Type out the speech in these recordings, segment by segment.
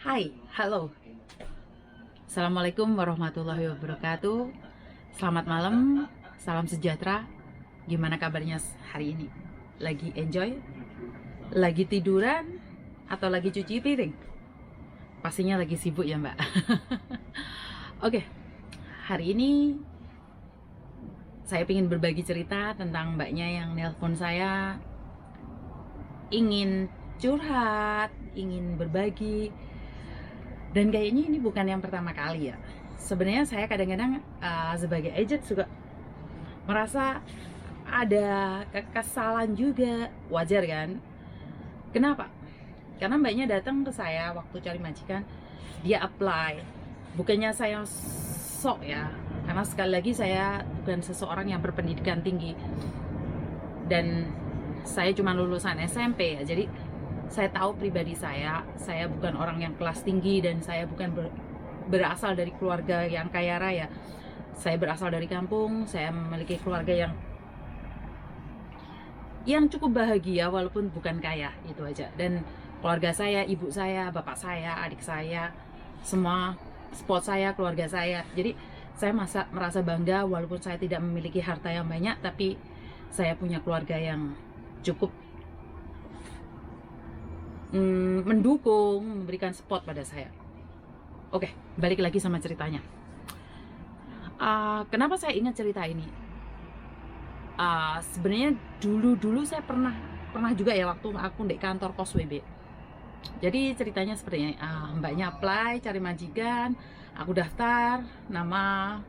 Hai, halo. Assalamualaikum warahmatullahi wabarakatuh. Selamat malam, salam sejahtera. Gimana kabarnya hari ini? Lagi enjoy? Lagi tiduran? Atau lagi cuci piring? Pastinya lagi sibuk ya mbak. Oke, hari ini saya ingin berbagi cerita tentang mbaknya yang nelpon saya, ingin curhat, ingin berbagi. Dan kayaknya ini bukan yang pertama kali ya. Sebenarnya saya kadang-kadang sebagai agent juga merasa ada kekesalan juga. Wajar kan? Kenapa? Karena mbaknya datang ke saya waktu cari majikan, dia apply. Bukannya saya sok ya, karena sekali lagi saya bukan seseorang yang berpendidikan tinggi. Dan saya cuma lulusan SMP ya, jadi saya tahu pribadi saya bukan orang yang kelas tinggi dan saya bukan berasal dari keluarga yang kaya raya. Saya berasal dari kampung, saya memiliki keluarga yang cukup bahagia walaupun bukan kaya, itu aja. Dan keluarga saya, ibu saya, bapak saya, adik saya, semua support saya, keluarga saya. Jadi saya merasa bangga walaupun saya tidak memiliki harta yang banyak, tapi saya punya keluarga yang cukup mendukung, memberikan support pada saya. Oke, balik lagi sama ceritanya. Kenapa saya ingat cerita ini? Sebenarnya dulu saya pernah juga ya waktu aku di kantor kos WB. Jadi ceritanya seperti ini. Mbaknya apply cari majikan, aku daftar, nama,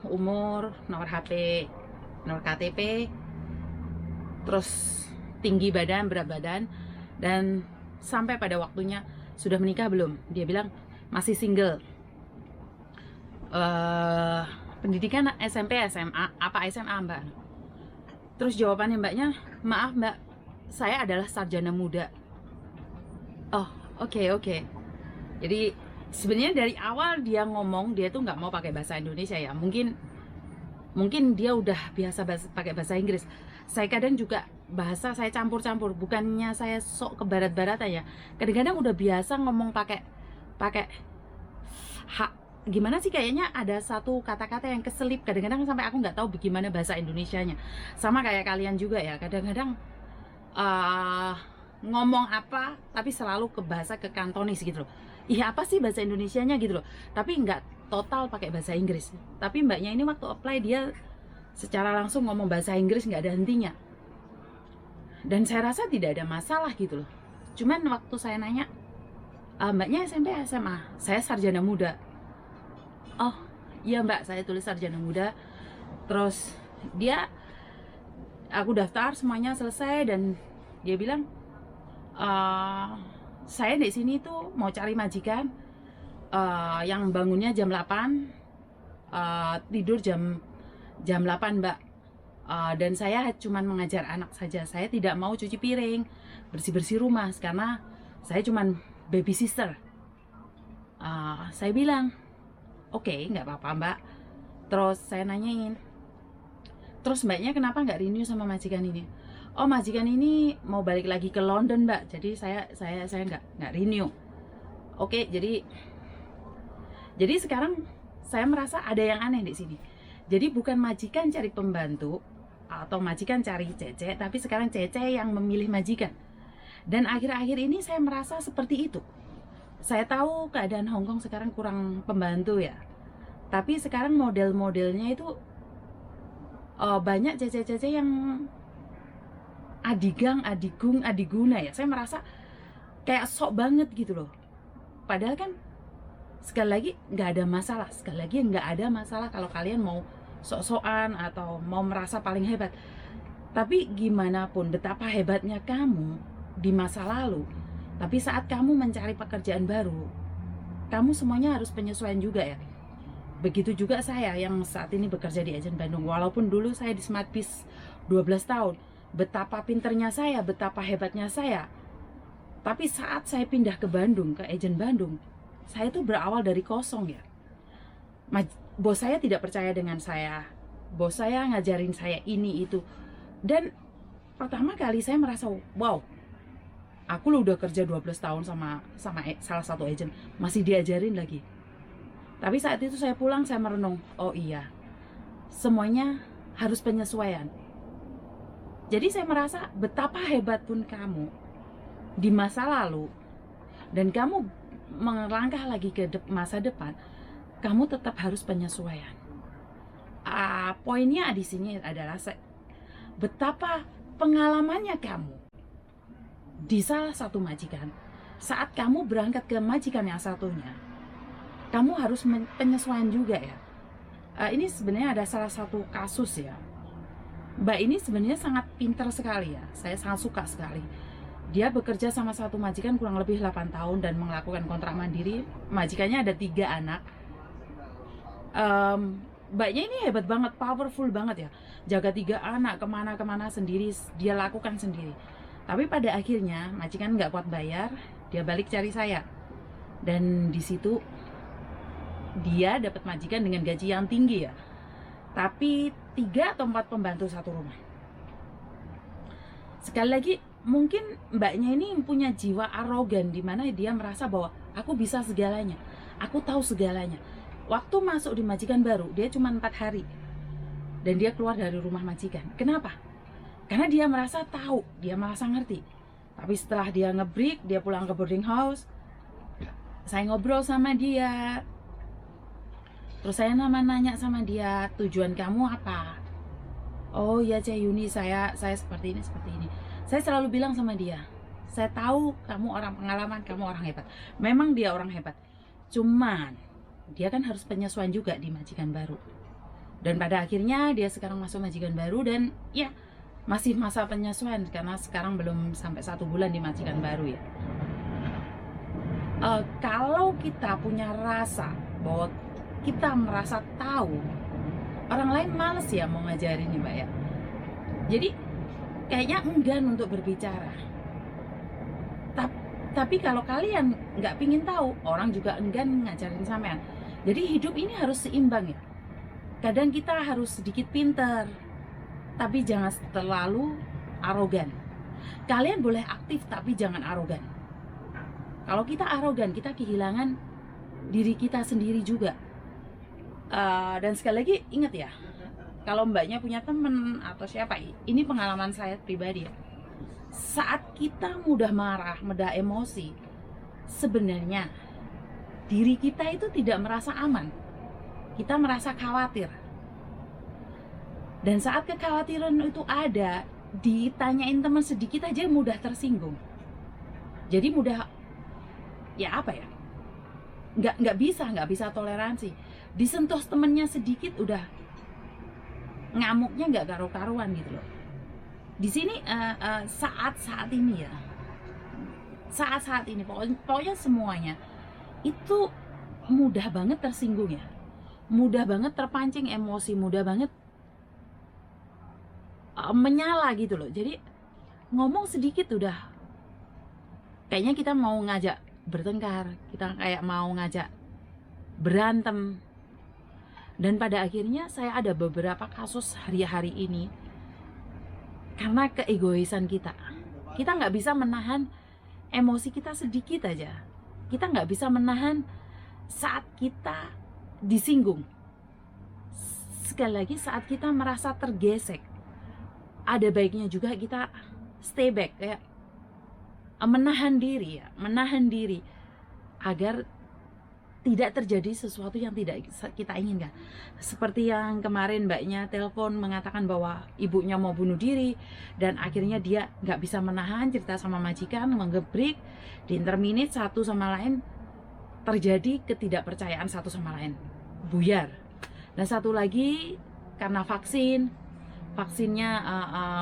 umur, nomor HP, nomor KTP, terus tinggi badan, berat badan, dan sampai pada waktunya sudah menikah belum? Dia bilang masih single. Pendidikan SMP, SMA, apa SMA mbak? Terus jawabannya mbaknya, maaf mbak, saya adalah sarjana muda. Oh, oke. Jadi sebenarnya dari awal dia ngomong dia tuh nggak mau pakai bahasa Indonesia ya. Mungkin dia udah biasa pakai bahasa Inggris. Saya kadang juga bahasa saya campur-campur, bukannya saya sok ke barat-baratan ya. Kadang-kadang udah biasa ngomong pakai gimana sih, kayaknya ada satu kata-kata yang keselip kadang-kadang sampai aku nggak tahu bagaimana bahasa Indonesianya. Sama kayak kalian juga ya, kadang-kadang ngomong apa tapi selalu ke bahasa ke Kantonis gitu loh. Iya, apa sih bahasa Indonesianya gitu loh, tapi nggak total pakai bahasa Inggris. Tapi mbaknya ini waktu apply dia secara langsung ngomong bahasa Inggris, nggak ada hentinya. Dan saya rasa tidak ada masalah gitu loh. Cuman waktu saya nanya, mbaknya SMP SMA, saya sarjana muda. Oh iya mbak, saya tulis sarjana muda. Terus aku daftar semuanya selesai dan dia bilang, saya di sini tuh mau cari majikan yang bangunnya jam 8, tidur jam 8 mbak. Dan saya cuman mengajar anak saja, saya tidak mau cuci piring, bersih-bersih rumah karena saya cuman baby sister. Saya bilang oke, nggak apa-apa mbak. Terus saya nanyain, terus mbaknya kenapa nggak renew sama majikan ini? Oh, majikan ini mau balik lagi ke London mbak, jadi saya nggak renew. Oke, jadi sekarang saya merasa ada yang aneh di sini. Jadi bukan majikan cari pembantu atau majikan cari cece, tapi sekarang cece yang memilih majikan. Dan akhir-akhir ini saya merasa seperti itu. Saya tahu keadaan Hong Kong sekarang kurang pembantu ya, tapi sekarang model-modelnya itu banyak cece-cece yang adigang, adigung, adiguna ya. Saya merasa kayak sok banget gitu loh. Padahal kan sekali lagi nggak ada masalah. Sekali lagi nggak ada masalah kalau kalian mau sok-sokan atau mau merasa paling hebat. Tapi gimana pun betapa hebatnya kamu di masa lalu, tapi saat kamu mencari pekerjaan baru, kamu semuanya harus penyesuaian juga ya. Begitu juga saya yang saat ini bekerja di Agent Bandung. Walaupun dulu saya di Smart Biz 12 tahun, betapa pinternya saya, betapa hebatnya saya. Tapi saat saya pindah ke Bandung, ke Agent Bandung, saya tuh berawal dari kosong ya. Bos saya tidak percaya dengan saya. Bos saya ngajarin saya ini itu. Dan pertama kali saya merasa wow, Aku lo udah kerja 12 tahun sama salah satu agent, masih diajarin lagi. Tapi saat itu saya pulang, saya merenung, oh iya, semuanya harus penyesuaian. Jadi saya merasa betapa hebat pun kamu di masa lalu, dan kamu melangkah lagi ke masa depan, kamu tetap harus penyesuaian. Poinnya di sini adalah betapa pengalamannya kamu di salah satu majikan, saat kamu berangkat ke majikan yang satunya, kamu harus penyesuaian juga ya. Ini sebenarnya ada salah satu kasus ya. Mbak ini sebenarnya sangat pintar sekali ya, saya sangat suka sekali. Dia bekerja sama satu majikan kurang lebih 8 tahun dan melakukan kontrak mandiri. Majikannya ada 3 anak. Mbaknya ini hebat banget, powerful banget ya. Jaga 3 anak, kemana-kemana sendiri, dia lakukan sendiri. Tapi pada akhirnya majikan nggak kuat bayar, dia balik cari saya. Dan di situ dia dapat majikan dengan gaji yang tinggi ya. Tapi 3 atau 4 pembantu satu rumah. Sekali lagi, mungkin mbaknya ini punya jiwa arogan, di mana dia merasa bahwa aku bisa segalanya, aku tahu segalanya. Waktu masuk di majikan baru, dia cuma 4 hari dan dia keluar dari rumah majikan. Kenapa? Karena dia merasa tahu, dia merasa ngerti. Tapi setelah dia ngebreak, dia pulang ke boarding house, saya ngobrol sama dia. Terus saya nanya sama dia, tujuan kamu apa? Oh ya Cah Yuni, saya seperti ini, seperti ini. Saya selalu bilang sama dia, saya tahu kamu orang pengalaman, kamu orang hebat. Memang dia orang hebat. Cuman dia kan harus penyesuaian juga di majikan baru. Dan pada akhirnya dia sekarang masuk majikan baru dan ya masih masa penyesuaian karena sekarang belum sampai 1 bulan di majikan baru ya. Kalau kita punya rasa bahwa kita merasa tahu, orang lain males ya mau ngajarin nih Mbak ya. Jadi kayaknya enggan untuk berbicara. Tapi kalau kalian nggak pingin tahu, orang juga enggan ngajarin sampean. Jadi hidup ini harus seimbang ya. Kadang kita harus sedikit pintar, tapi jangan terlalu arogan. Kalian boleh aktif tapi jangan arogan. Kalau kita arogan, kita kehilangan diri kita sendiri juga. Dan sekali lagi ingat ya, kalau mbaknya punya temen atau siapa, ini pengalaman saya pribadi ya. Saat kita mudah marah, mudah emosi, sebenarnya diri kita itu tidak merasa aman. Kita merasa khawatir. Dan saat kekhawatiran itu ada, ditanyain teman sedikit aja mudah tersinggung. Jadi mudah, ya apa ya, nggak bisa toleransi. Disentuh temennya sedikit udah ngamuknya nggak karu-karuan gitu loh. Di sini saat-saat ini ya, saat-saat ini pokoknya semuanya itu mudah banget tersinggung ya, mudah banget terpancing emosi, mudah banget menyala gitu loh. Jadi ngomong sedikit udah kayaknya kita mau ngajak bertengkar, kita kayak mau ngajak berantem. Dan pada akhirnya saya ada beberapa kasus hari-hari ini karena keegoisan kita. Kita nggak bisa menahan emosi kita sedikit aja. Kita nggak bisa menahan saat kita disinggung. Sekali lagi saat kita merasa tergesek, ada baiknya juga kita stay back, kayak menahan diri ya, menahan diri agar tidak terjadi sesuatu yang tidak kita inginkan. Seperti yang kemarin mbaknya telepon mengatakan bahwa ibunya mau bunuh diri dan akhirnya dia nggak bisa menahan, cerita sama majikan, menggebrik, diinterminate, satu sama lain terjadi ketidakpercayaan satu sama lain, buyar. Dan satu lagi karena vaksinnya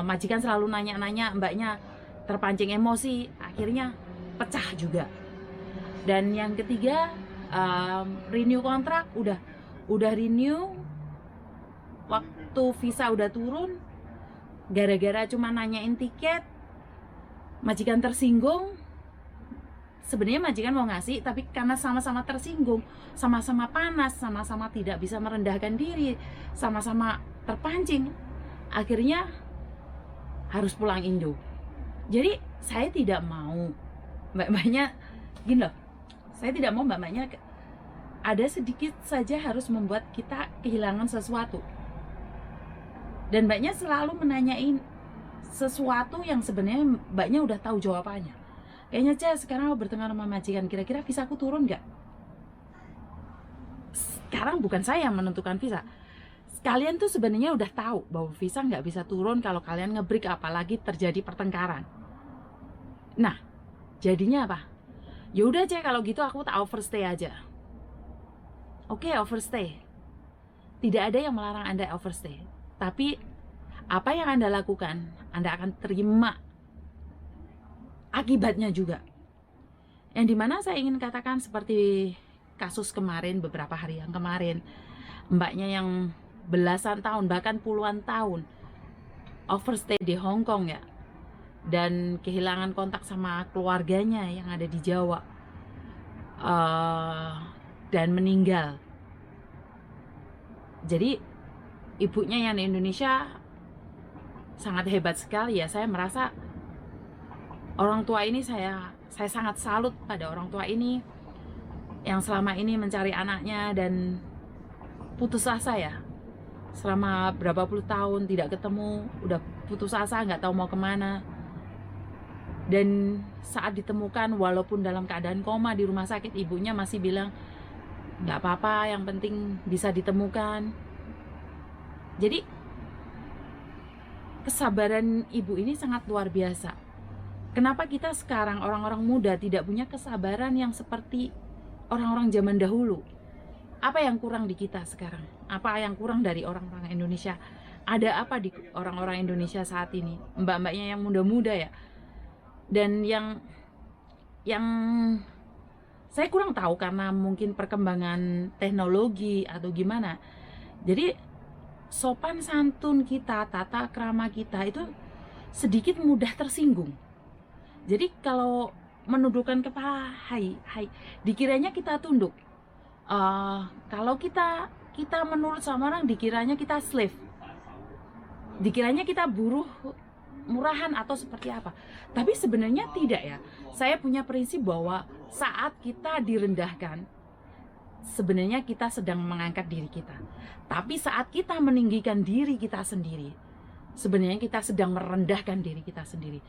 majikan selalu nanya-nanya, mbaknya terpancing emosi, akhirnya pecah juga. Dan yang ketiga, renew kontrak, udah renew, waktu visa udah turun, gara-gara cuma nanyain tiket, majikan tersinggung. Sebenarnya majikan mau ngasih, tapi karena sama-sama tersinggung, sama-sama panas, sama-sama tidak bisa merendahkan diri, sama-sama terpancing, akhirnya harus pulang Indo. Jadi saya tidak mau mbak-mbaknya gini loh, saya tidak mau mbak-mbaknya ada sedikit saja harus membuat kita kehilangan sesuatu. Dan mbaknya selalu menanyain sesuatu yang sebenarnya mbaknya udah tahu jawabannya. Kayaknya Cez, sekarang aku bertengkar sama majikan, kira-kira visa aku turun nggak? Sekarang bukan saya yang menentukan visa. Kalian tuh sebenarnya udah tahu bahwa visa nggak bisa turun kalau kalian ngebreak, apalagi terjadi pertengkaran. Nah, jadinya apa? Ya udah Cez, kalau gitu aku tak overstay aja. Oke, overstay. Tidak ada yang melarang Anda overstay. Tapi apa yang Anda lakukan, Anda akan terima akibatnya juga. Yang dimana saya ingin katakan seperti kasus kemarin, beberapa hari yang kemarin, mbaknya yang belasan tahun, bahkan puluhan tahun overstay di Hong Kong ya, dan kehilangan kontak sama keluarganya yang ada di Jawa, dan meninggal. Jadi ibunya yang di Indonesia sangat hebat sekali ya. Saya merasa orang tua ini, saya sangat salut pada orang tua ini yang selama ini mencari anaknya dan putus asa ya. Selama berapa puluh tahun tidak ketemu, udah putus asa, nggak tahu mau kemana. Dan saat ditemukan, walaupun dalam keadaan koma di rumah sakit, ibunya masih bilang, nggak apa-apa, yang penting bisa ditemukan. Jadi kesabaran ibu ini sangat luar biasa. Kenapa kita sekarang orang-orang muda tidak punya kesabaran yang seperti orang-orang zaman dahulu? Apa yang kurang di kita sekarang? Apa yang kurang dari orang-orang Indonesia? Ada apa di orang-orang Indonesia saat ini? Mbak-mbaknya yang muda-muda ya. Dan yang saya kurang tahu karena mungkin perkembangan teknologi atau gimana. Jadi sopan santun kita, tata krama kita itu sedikit mudah tersinggung. Jadi kalau menundukkan kepala, hai, dikiranya kita tunduk. Kalau kita menurut sama orang, dikiranya kita slave, dikiranya kita buruh murahan atau seperti apa. Tapi sebenarnya tidak ya. Saya punya prinsip bahwa saat kita direndahkan, sebenarnya kita sedang mengangkat diri kita. Tapi saat kita meninggikan diri kita sendiri, sebenarnya kita sedang merendahkan diri kita sendiri.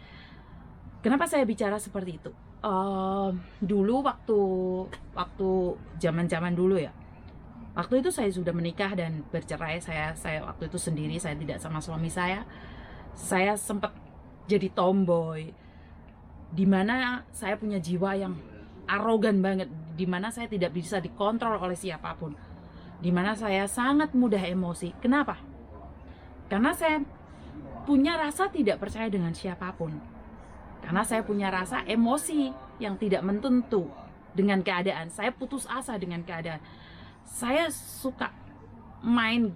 Kenapa saya bicara seperti itu? Dulu waktu zaman dulu ya, waktu itu saya sudah menikah dan bercerai. Saya waktu itu sendiri, saya tidak sama suami saya. Saya sempat jadi tomboy, dimana saya punya jiwa yang arogan banget, dimana saya tidak bisa dikontrol oleh siapapun, dimana saya sangat mudah emosi. Kenapa? Karena saya punya rasa tidak percaya dengan siapapun. Karena saya punya rasa emosi yang tidak menentu dengan keadaan. Saya putus asa dengan keadaan. Saya suka main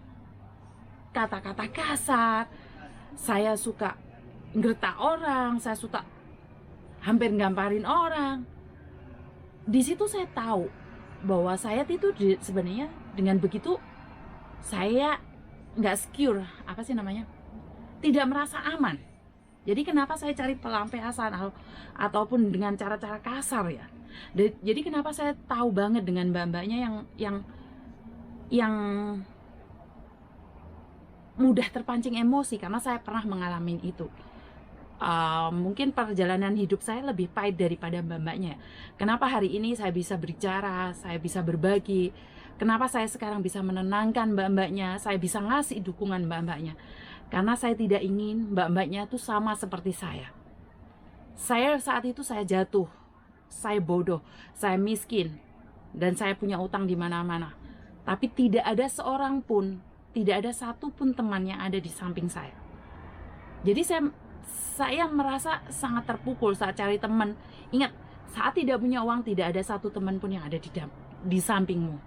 kata-kata kasar. Saya suka ngertak orang. Saya suka hampir ngamparin orang. Di situ saya tahu bahwa saya itu sebenarnya dengan begitu saya nggak secure, apa sih namanya? Tidak merasa aman. Jadi kenapa saya cari pelampiasan ataupun dengan cara-cara kasar ya? Jadi kenapa saya tahu banget dengan mbak-mbaknya yang mudah terpancing emosi, karena saya pernah mengalami itu. Mungkin perjalanan hidup saya lebih pahit daripada mbak-mbaknya. Kenapa hari ini saya bisa berbicara, saya bisa berbagi? Kenapa saya sekarang bisa menenangkan mbak-mbaknya, saya bisa ngasih dukungan mbak-mbaknya? Karena saya tidak ingin mbak-mbaknya itu sama seperti saya. Saya saat itu saya jatuh, saya bodoh, saya miskin, dan saya punya utang di mana-mana. Tapi tidak ada seorang pun, tidak ada satu pun teman yang ada di samping saya. Jadi saya merasa sangat terpukul saat cari teman. Ingat, saat tidak punya uang, tidak ada satu teman pun yang ada di sampingmu.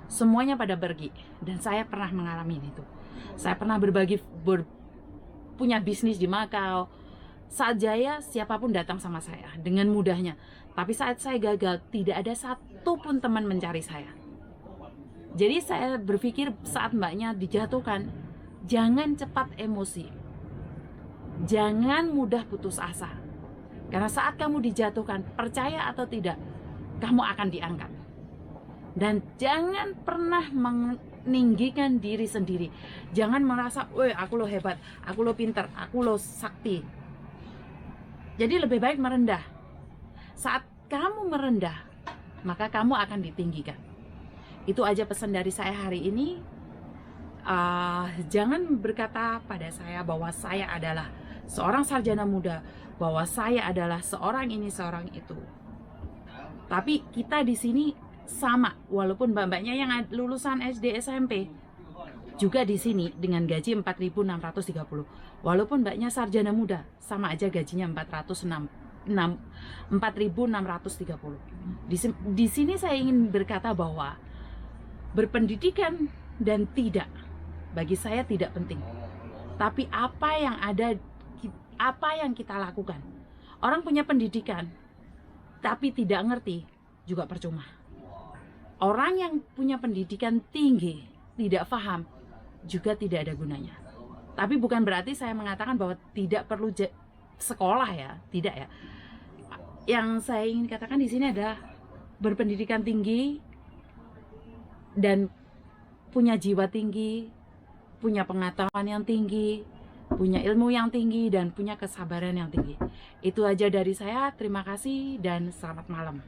Semuanya pada pergi, dan saya pernah mengalami itu. Saya pernah punya bisnis di Macau. Saat jaya, siapapun datang sama saya dengan mudahnya. Tapi saat saya gagal, tidak ada satu pun teman mencari saya. Jadi saya berpikir saat mbaknya dijatuhkan, jangan cepat emosi, jangan mudah putus asa. Karena saat kamu dijatuhkan, percaya atau tidak, kamu akan diangkat. Dan jangan pernah meninggikan diri sendiri. Jangan merasa, woi aku lo hebat, aku lo pinter, aku lo sakti. Jadi lebih baik merendah. Saat kamu merendah, maka kamu akan ditinggikan. Itu aja pesan dari saya hari ini. Jangan berkata pada saya bahwa saya adalah seorang sarjana muda, bahwa saya adalah seorang ini, seorang itu. Tapi kita di sini sama, walaupun mbak-mbaknya yang lulusan SD SMP juga di sini dengan gaji 4.630. Walaupun mbaknya sarjana muda, sama aja gajinya 4.630. Di sini saya ingin berkata bahwa berpendidikan dan tidak, bagi saya tidak penting. Tapi apa yang kita lakukan. Orang punya pendidikan tapi tidak ngerti juga percuma. Orang yang punya pendidikan tinggi tidak paham juga tidak ada gunanya. Tapi bukan berarti saya mengatakan bahwa tidak perlu sekolah ya, tidak ya. Yang saya ingin katakan di sini adalah berpendidikan tinggi dan punya jiwa tinggi, punya pengetahuan yang tinggi, punya ilmu yang tinggi, dan punya kesabaran yang tinggi. Itu aja dari saya. Terima kasih dan selamat malam.